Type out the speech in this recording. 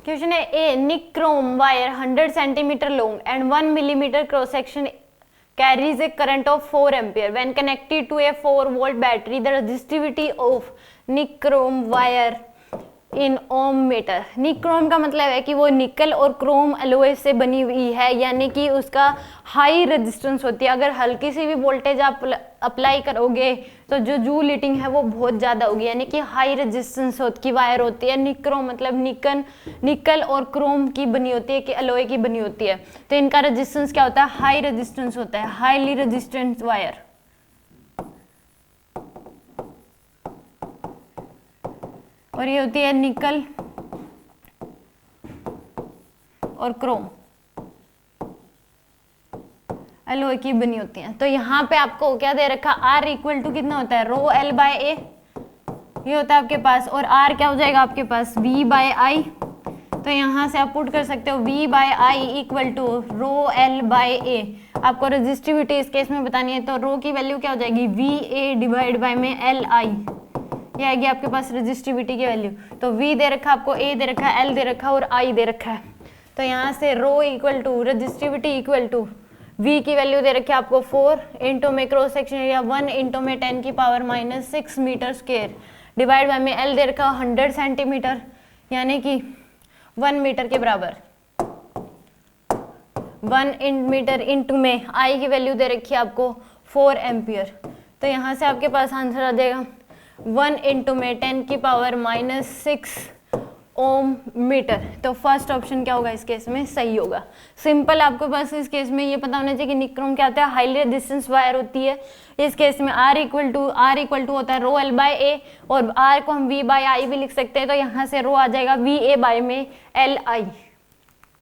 Question है A, nichrome wire 100 centimetre long and 1 millimetre cross section carries a current of 4 ampere when connected to a 4 volt battery. The resistivity of nichrome wire in ohm metre. Nichrome का मतलब है कि वो निकल और Chrome alloy से बनी हुई है, यानी कि उसका हाई रेजिस्टेंस होती है। अगर हल्की सी भी वोल्टेज आप अप्लाई करोगे तो जो जूल हीटिंग है वो बहुत ज़्यादा होगी, यानी कि हाई रेजिस्टेंस की वायर होती है। निक्रोम मतलब निकल और क्रोम की बनी होती है कि एलोय की बनी होती है। तो इनका रेजिस्टेंस क्या होता है? हाई रेजिस्टेंस होता है, हाईली रेजिस्टेंस वायर। और ये होती है निकल और क्रोम एलोय की बनी होती हैं। तो यहाँ पे आपको क्या दे रखा? R इक्वल टू कितना होता है? रो L बाय ए, ये होता है आपके पास। और R क्या हो जाएगा आपके पास? V बाय आई। तो यहाँ से आप पुट कर सकते हो V by I equal to rho L by A. आपको रेजिस्टिविटी इस केस में बतानी है, तो रो की वैल्यू क्या हो जाएगी? VA डिवाइड बाय में LI, ये आएगी आपके पास रेजिस्टिविटी की वैल्यू। तो V दे रखा आपको, A दे रखा है, L दे रखा और I दे रखा है। तो यहाँ से rho equal to resistivity equal to V की वैल्यू दे रखी है आपको 4 इंटू में क्रॉस सेक्शन एरिया 1 इंटू में 10 की power minus 6 metre square divide by में L दे रखा 100 सेंटीमीटर, यानी कि 1 मीटर के बराबर। 1 मीटर इंटू में I की वैल्यू दे रखी है आपको 4 एम्पियर। तो यहाँ से आपके पास आंसर आ जाएगा 1 इंटू में 10 की पावर माइनस 6 ओम मीटर। तो फर्स्ट ऑप्शन क्या होगा इस केस में? सही होगा। सिंपल, आपको बस इस केस में ये पता होना चाहिए कि निक्रोम क्या होता है? हाईली रेजिस्टेंस वायर होती है। इस केस में R इक्वल टू होता है रो L बाय ए, और R को हम V बाय आई भी लिख सकते हैं। तो यहाँ से रो आ जाएगा VA बाय में LI।